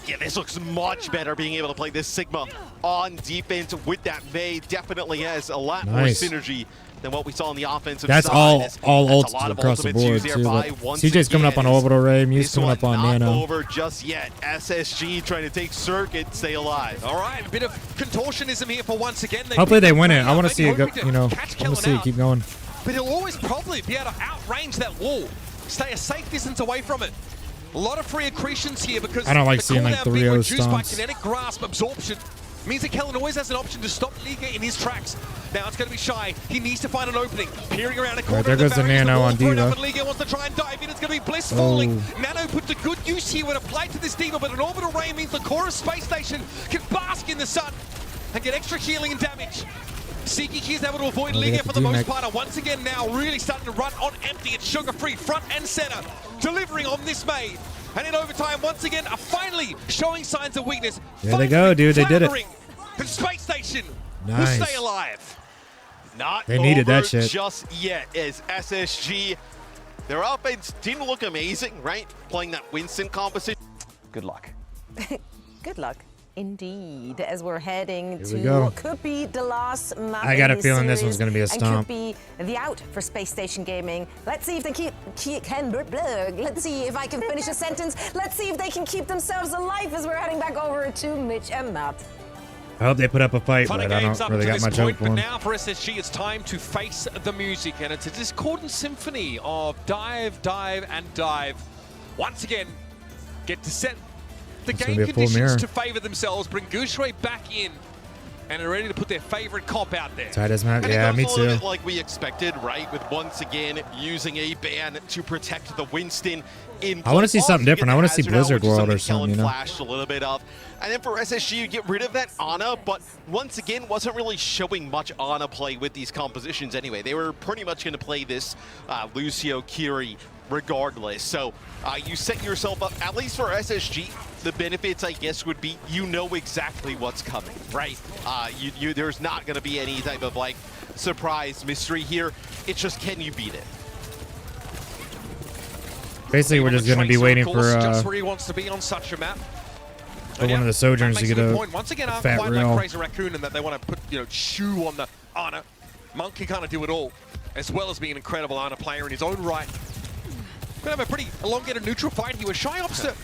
S1: Yeah, this looks much better being able to play this Sigma on defense with that Mei. Definitely has a lot
S3: Nice.
S1: more synergy than what we saw on the offensive
S3: That's
S1: side.
S3: all
S1: That's
S3: ults
S1: a lot of
S3: across the
S1: ultimates
S3: board
S1: used there
S3: too.
S1: by
S3: But
S1: once
S3: CJ's coming up on
S1: again.
S3: orbital ray. Mew's
S1: This
S3: coming
S1: one
S3: up on
S1: not
S3: nano.
S1: over just yet. SSG trying to take circuit, stay alive.
S2: All right, a bit of contortionism here for once again.
S3: Hopefully they win it. I want to
S2: Maybe
S3: see it go.
S2: hoping to
S3: You know,
S2: catch
S3: I want
S2: Kellen
S3: to see it
S2: out.
S3: keep going.
S2: But he'll always probably be able to outrange that wall. Stay a safe distance away from it. A lot of free accretions here because
S3: I don't like
S2: the
S3: seeing, like,
S2: cooldown being
S3: 3-0
S2: reduced by
S3: stunts.
S2: kinetic grasp absorption. Means that Kellen always has an option to stop Liga in his tracks. Now it's going to be Shai. He needs to find an opening. Peering around a corner.
S3: Right, there
S2: of the
S3: goes the
S2: barriers,
S3: nano
S2: wall's
S3: on
S2: thrown
S3: Diva.
S2: up, and Liga wants to try and dive in. It's going to to be Bliss falling. Nano put to good use here with a play to this D.Va, but an orbital ray means the core of Space Station can bask in the sun and get extra healing and damage. Seeking is able to avoid Liga for the most part. And once again now really starting to run on empty. It's Sugar Free front and center, delivering on this May. And in overtime, once again, are finally showing signs of weakness.
S3: There they go, dude. They did it.
S2: The Space Station
S3: nice.
S2: will stay alive.
S1: Not
S3: they needed
S1: over
S3: that shit
S1: just yet, as SSG, their offense didn't look amazing, right? Playing that Winston composition. Good luck.
S4: Good luck. Indeed, as we're heading to
S3: go.
S4: what could be the last map.
S3: I got a
S4: in
S3: feeling
S4: series,
S3: this one's going to be a stomp.
S4: And could be the out for Space Station Gaming. Let's see if they let's see if I can finish a sentence. Let's see if they can keep themselves alive as we're heading back over to Mitch and Matt.
S3: I hope they put up a fight,
S2: Fun
S3: but I
S2: games
S3: don't
S2: up
S3: really
S2: to
S3: got
S2: this
S3: much
S2: point,
S3: hope for
S2: but
S3: them.
S2: now for SSG, it's time to face the music, and it's a discordant symphony of dive, dive, and dive. Once again, get to set the game conditions to favor themselves, bring Gouchway back in, and are ready to put their favorite comp out there.
S3: Tight as Matt.
S1: And
S3: Yeah,
S1: it
S3: me
S1: goes a little
S3: too.
S1: bit like we expected, right? With once again using a ban to protect the Winston in.
S3: I want to see something different. I want to see Blizzard World or something, you know?
S1: Flashed a little bit of. And then for SSG, you get rid of that Ana, but once again, wasn't really showing much Ana play with these compositions anyway. They were pretty much going to play this Lucio Kiri regardless. So you set yourself up, at least for SSG, the benefits, I guess, would be you know exactly what's coming, right? There's not going to be any type of like surprise mystery here. It's just, can you beat it?
S3: Basically, we're just going to be waiting for
S2: just where he wants to be on such a map.
S3: For one of the Sojourners to get a
S2: once again, aren't
S3: fat
S2: quite
S3: reel.
S2: like Crazy Raccoon in that they want to put, chew on the Ana. Monk can kind of do it all, as well as being an incredible Ana player in his own right. Gonna have a pretty elongated neutral fight here with Shyop's to,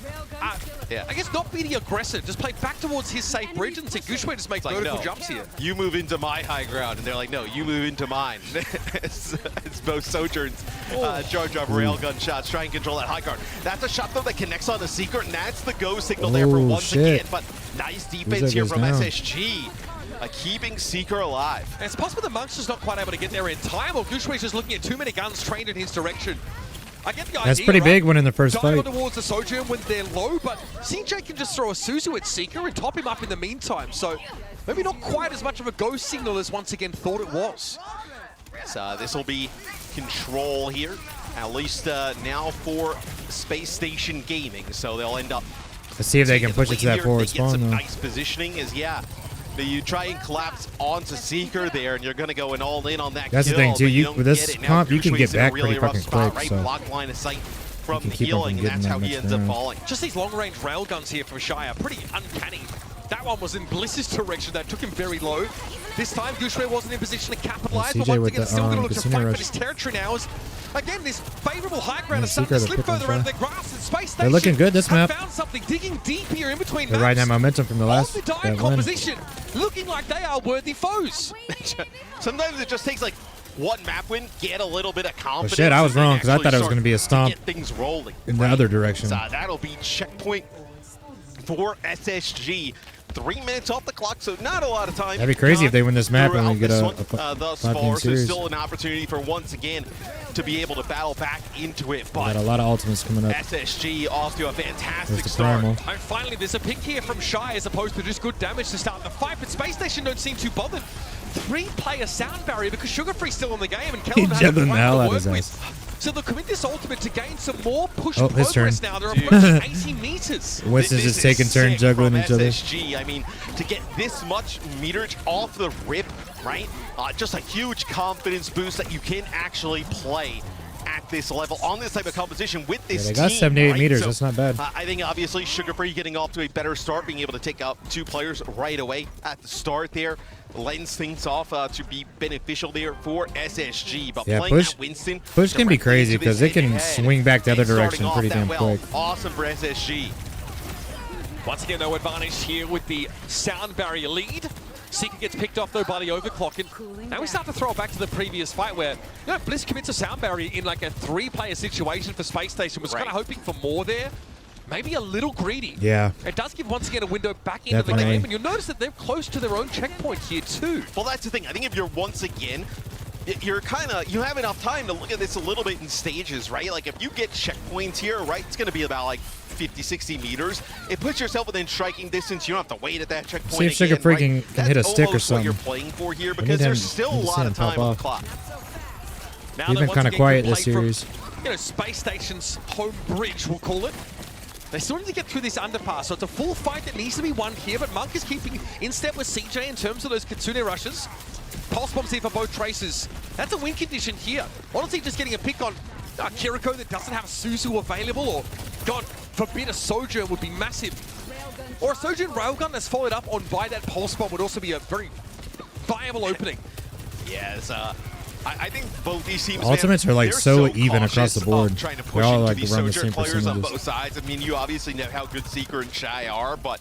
S2: I guess, not be the aggressor, just play back towards his safe bridge and see Gouchway just make vertical jumps here.
S1: You move into my high ground, and they're like, no, you move into mine. it's both Sojourns charge off railgun shots, try and control that high ground. That's a shot though that connects on the Secret, and that's the go signal there for once again. But nice defense here from SSG. Keeping Seeker alive.
S2: And it's possible the Monk's just not quite able to get there in time, or Gouchway's just looking at too many guns trained in his direction. I get the idea,
S3: that's pretty big when in the first fight.
S2: Dive towards the Sojourn when they're low, but CJ can just throw a Suzu at Seeker and top him up in the meantime. So maybe not quite as much of a go signal as once again thought it was.
S1: So this will be control here, at least now for Space Station Gaming. So they'll end up.
S3: Let's see if they can push it to that forward spawn.
S1: Some nice positioning is you try and collapse onto Seeker there, and you're going to go in all in on that.
S3: That's
S1: kill,
S3: the thing too. With this comp, you can get back pretty fucking quick.
S1: Right?
S3: So
S1: block line of sight from the healing, and that's how he ends up falling.
S2: Just these long-range railguns here from Shire, pretty uncanny. That one was in Bliss's direction. That took him very low. This time, Gouchway wasn't in position to capitalize, but once again, still going to look to fight for this territory now. Again, this favorable high ground is starting to slip further out of the grass in Space Station.
S3: They're looking good this map.
S2: Found something digging deep here in between.
S3: They're riding that momentum from the last
S2: composition, looking like they are worthy foes.
S1: Sometimes it just takes like one map win, get a little bit of confidence.
S3: Oh shit, I was wrong because I thought it was going to be a stomp.
S1: Get things rolling
S3: in the other direction.
S1: So that'll be checkpoint for SSG. 3 minutes off the clock, so not a lot of time.
S3: That'd be crazy if they win this map and we get a
S1: thus far. So still an opportunity for once again to be able to battle back into it. But
S3: got a lot of ultimates coming up.
S1: SSG off to a fantastic start.
S2: And finally, there's a pick here from Shy as opposed to just good damage to start the fight. But Space Station don't seem too bothered. 3-player sound barrier because Sugar Free's still in the game and Kellen has
S3: the hell out of his ass.
S2: So they'll commit this ultimate to gain some more push progress now. They're approaching 80 meters.
S3: Winston's just taking turns juggling each other.
S1: SSG, I mean, to get this much meterage off the rip, right? Just a huge confidence boost that you can actually play at this level on this type of composition with this
S3: team. They got 78 meters. That's not bad.
S1: I think obviously Sugar Free getting off to a better start, being able to take out 2 players right away at the start there, lends things off to be beneficial there for SSG. But playing that Winston,
S3: push can be crazy because it can swing back the other direction pretty damn quick.
S1: Awesome for SSG.
S2: Once again, no advantage here with the sound barrier lead. Seeker gets picked off though by the overclock, and now we start to throw it back to the previous fight where Bliss commits a sound barrier in like a 3-player situation for Space Station. Was kind of hoping for more there. Maybe a little greedy.
S3: Yeah.
S2: It does give once again a window back into the game, and you'll notice that they're close to their own checkpoint here too.
S1: Well, that's the thing. I think if you're once again you have enough time to look at this a little bit in stages, right? Like if you get checkpoints here, right, it's going to be about like 50, 60 meters. It puts yourself within striking distance. You don't have to wait at that checkpoint.
S3: See if Sugar Free can hit a stick or something.
S1: What you're playing for here, because there's still a lot of time on the clock.
S2: Now
S3: he's been kind of quiet this series.
S2: From, Space Station's home bridge, we'll call it. They still need to get through this underpass, so it's a full fight that needs to be won here, but Monk is keeping in step with CJ in terms of those Kitsune rushes. Pulse bombs here for both traces. That's a win condition here. Honestly, just getting a pick on Kiriko that doesn't have a Suzu available, or God forbid a Sojourn would be massive. Or a Sojourn Railgun that's followed up on by that Pulse bomb would also be a very viable opening.
S1: Yes, I think both these teams,
S3: Ultimates are like so even across the board.
S1: Trying to
S3: They're
S1: push
S3: all
S1: into
S3: like
S1: these
S3: around the
S1: Sojourn
S3: same
S1: players on
S3: percentages.
S1: both sides. I mean, you obviously know how good Seeker and Shy are, but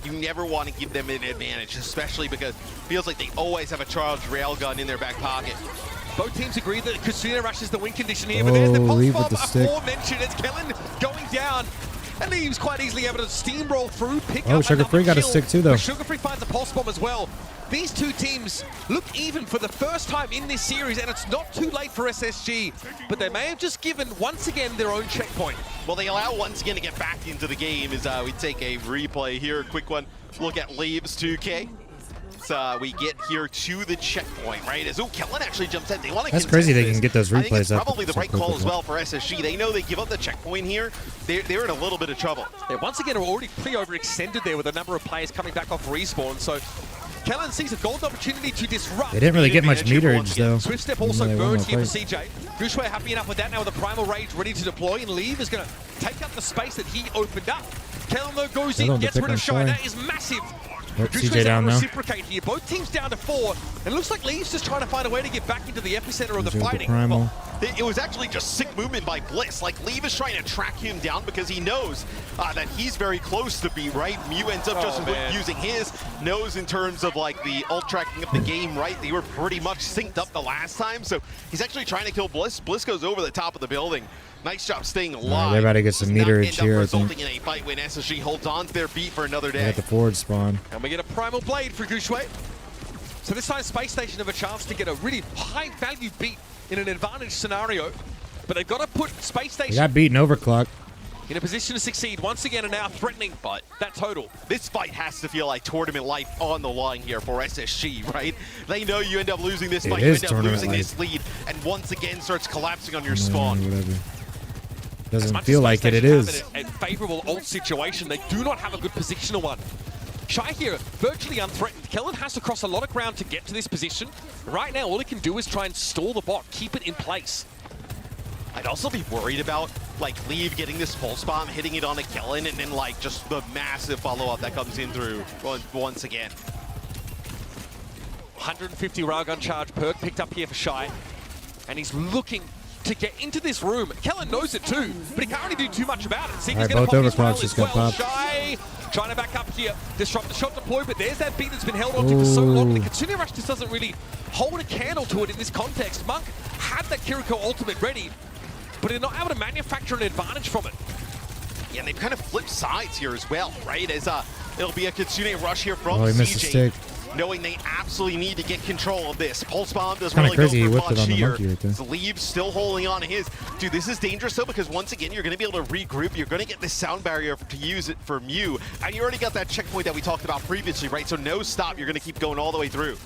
S1: you never want to give them an advantage, especially because it feels like they always have a charged railgun in their back pocket.
S2: Both teams agree that Kitsune Rush is the win condition here, but there's the Pulse bomb aforementioned. It's Kellen going down. And he was quite easily able to steamroll through, pick up
S3: Sugar Free got a stick too, though.
S2: Sugar Free finds a Pulse bomb as well. These two teams look even for the first time in this series, and it's not too late for SSG, but they may have just given, once again, their own checkpoint.
S1: Well, they allow once again to get back into the game as we take a replay here. A quick one, look at Leaves 2K. So we get here to the checkpoint, right? As Kellen actually jumps in. They want to.
S3: That's crazy they can get those replays
S1: I think it's
S3: up.
S1: probably the right call as well for SSG. They know they give up the checkpoint here. They're in a little bit of trouble.
S2: Yeah, once again, are already pretty overextended there with a number of players coming back off respawn. So Kellen sees a golden opportunity to disrupt.
S3: They didn't really get much meterage though.
S2: Swift step also burned here for CJ. Gushue happy enough with that now with the Primal Rage ready to deploy, and Leave is going to take up the space that he opened up. Kellen though goes in, gets rid of Shy. That is massive.
S3: CJ down now.
S2: Reciprocate here. Both teams down to 4, and it looks like Lee's just trying to find a way to get back into the epicenter of the fighting.
S1: Well, it was actually just sick movement by Bliss. Like, Leave is trying to track him down because he knows that he's very close to beat, right? Mew ends up just using his nose in terms of, like, the ult tracking of the game, right? They were pretty much synced up the last time, so he's actually trying to kill Bliss. Bliss goes over the top of the building. Nice job staying alive.
S3: They're about to get some meterage here, I think.
S1: Resulting in a fight when SSG holds on to their beat for another day.
S3: They got the forward spawn.
S2: And we get a Primal Blade for Gushue. So this time Space Station have a chance to get a really high value beat in an advantage scenario. But they've got to put Space Station...
S3: They got beaten overclock.
S2: In a position to succeed once again, and now threatening but that total.
S1: This fight has to feel like tournament life on the line here for SSG, right? They know you end up losing this fight, you end up losing this lead, and once again starts collapsing on your spawn.
S3: Whatever. Doesn't feel like it is.
S2: A favorable ult situation. They do not have a good positional one. Shy here, virtually unthreatened. Kellen has to cross a lot of ground to get to this position. Right now, all he can do is try and stall the bot, keep it in place.
S1: I'd also be worried about, like, Leave getting this pulse bomb, hitting it on a Kellen, and then, like, just the massive follow-up that comes in through once again.
S2: 150 railgun charge perk picked up here for Shy. And he's looking to get into this room. Kellen knows it too, but he can't really do too much about it. Seeker's going to pop his rail as well. Shy trying to back up here, disrupt the shot deploy, but there's that beat that's been held onto for so long. The Kitsune Rush just doesn't really hold a candle to it in this context. Monk had that Kiriko ultimate ready, but they're not able to manufacture an advantage from it.
S1: Yeah, and they've kind of flipped sides here as well, right? As it'll be a Kitsune Rush here from
S3: he missed the stick.
S1: Knowing they absolutely need to get control of this. Pulse Bomb doesn't
S3: really
S1: go for
S3: much here.
S1: Leave still holding on to his. Dude, this is dangerous though, because once again, you're going to be able to regroup. You're going to get this sound barrier to use it for Mew. And you already got that checkpoint that we talked about previously, right? So no stop. You're going to keep going all the way through.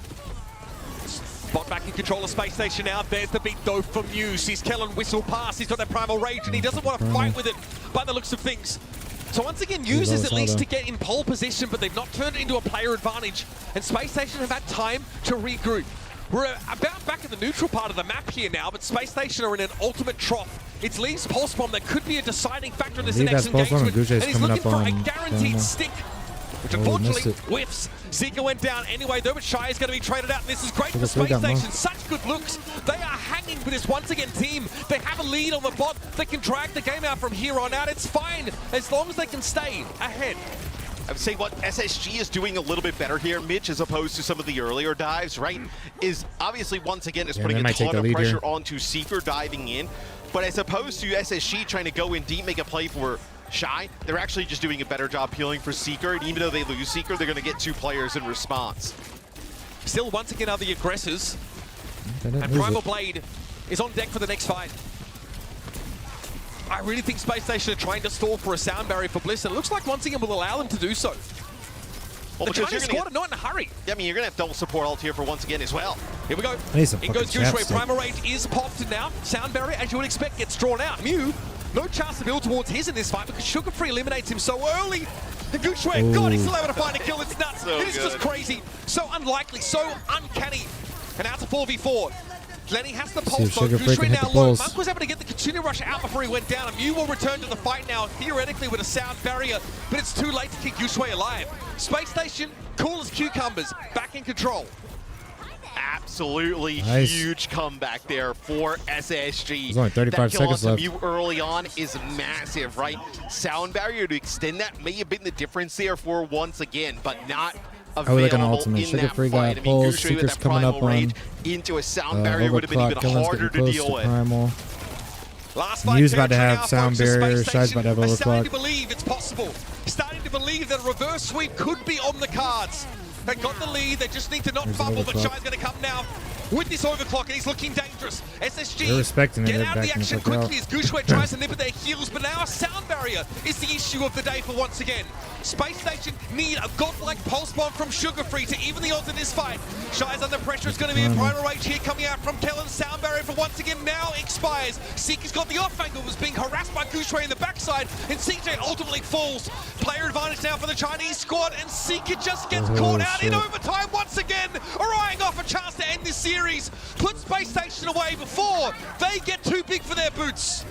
S2: Bot back in control of Space Station now. There's the beat though for Mew. Sees Kellen whistle past. He's got that Primal Rage and he doesn't want to fight with it by the looks of things. So once again, uses at least to get in pole position, but they've not turned it into a player advantage. And Space Station have had time to regroup. We're about back in the neutral part of the map here now, but Space Station are in an ultimate trough. It's Lee's Pulse Bomb that could be a deciding factor in this next engagement. And he's looking for a guaranteed stick, which unfortunately whiffs. Zika went down anyway though, but Shy is going to be traded out, and this is great for Space Station. Such good looks. They are hanging with this once again team. They have a lead on the bot. They can drag the game out from here on out. It's fine as long as they can stay ahead.
S1: I would say what SSG is doing a little bit better here, Mitch, as opposed to some of the earlier dives, right, is obviously once again is putting a ton of pressure onto Seeker diving in. But as opposed to SSG trying to go in deep, make a play for Shy, they're actually just doing a better job peeling for Seeker, and even though they lose Seeker, they're going to get 2 players in response.
S2: Still, once again, are the aggressors.
S3: didn't
S2: And
S3: lose
S2: Primal
S3: it.
S2: Blade is on deck for the next fight. I really think Spacestation are trying to stall for a sound barrier for Bliss, and it looks like once again will allow them to do so.
S1: Well,
S2: The
S1: because
S2: Chinese squad are not in a hurry.
S1: I mean, you're going to have double support ult here for once again as well.
S2: Here we go.
S3: I need some
S2: In goes
S3: fucking
S2: Gooshway.
S3: chapstick.
S2: Primal Rage is popped now. Sound barrier, as you would expect, gets drawn out. Mew, no chance to build towards his in this fight because Sugar Free eliminates him so early. And Gooshway, God, he's still able to find a kill. It's nuts.
S1: So
S2: it is just crazy. So unlikely, so uncanny. And now it's a 4v4. Lenny has the pulse mode. Gooshway now low. Monk was able to get the continue rush out before he went down. And Mew will return to the fight now, theoretically with a sound barrier, but it's too late to keep Gooshway alive. Space Station, cool as cucumbers, back in control.
S1: Absolutely
S3: Nice.
S1: huge comeback there for SSG.
S3: There's only 35
S1: that kill
S3: seconds
S1: on
S3: left.
S1: Mew early on is massive, right? Sound barrier to extend that may have been the difference there for once again, but not
S3: I would like an
S1: available
S3: ultimate.
S1: in
S3: Sugar
S1: that
S3: Free
S1: fight.
S3: got
S1: I mean,
S3: pulls.
S1: Gooshway with
S3: Secret's
S1: that
S3: coming up
S1: Primal Rage
S3: on
S1: into a sound barrier would have been
S3: Overclock.
S1: even
S3: Killen's
S1: harder
S3: getting
S1: to
S3: close
S1: deal
S3: to
S1: with.
S3: Primal.
S2: Last fight
S3: Mew's about to
S2: territory
S3: have
S2: now,
S3: sound
S2: folks, for
S3: barrier.
S2: Space
S3: Shy's about to have
S2: Station. Starting to
S3: overclock.
S2: believe it's possible. Starting to believe that a reverse sweep could be on the cards. They got the lead. They just need to not
S3: There's an
S2: fumble, but
S3: overclock.
S2: Shy's going to come now with this overclock, and he's looking dangerous. SSG
S3: They're respecting it.
S2: get
S3: They're
S2: out of the
S3: backing the
S2: action
S3: fuck
S2: quickly
S3: out.
S2: as Gooshway tries to nip at their heels, but now a sound barrier is the issue of the day for once again. Space Station need a godlike pulse bomb from Sugar Free to even the odds in this fight. Shy's under pressure. It's going to be a Primal Rage here coming out from Kellen. Sound barrier for once again now expires. Seeker's got the off angle, was being harassed by Gooshway in the backside, and CJ ultimately falls. Player advantage now for the Chinese squad, and Seeker just gets caught out in overtime once again, eyeing off a chance to end this series. Put Space Station away before they get too big for their boots.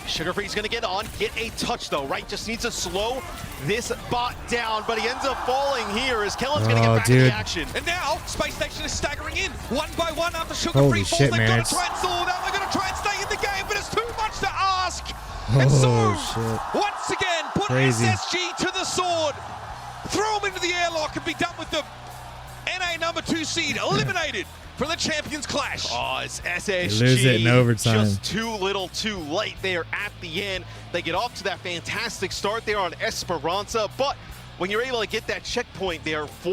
S1: Sugar Free's gonna get on, get a touch though, right? Just needs to slow this bot down, but he ends up falling here as Kellen's gonna get back in the action.
S2: And now Space Station is staggering in one by one after Sugar
S3: Holy
S2: Free falls.
S3: shit,
S2: They've
S3: man,
S2: got to try and stall now. They're gonna try and stay in the game, but it's too much to ask. And
S3: shit.
S2: once again, put
S3: Crazy.
S2: SSG to the sword. Throw them into the airlock and be done with them. NA number 2 seed eliminated from the Champions Clash.
S1: Oh, it's SSG.
S3: They lose it in overtime.
S1: Just too little too late there at the end. They get off to that fantastic start there on Esperanza, but when you're able to get that checkpoint there for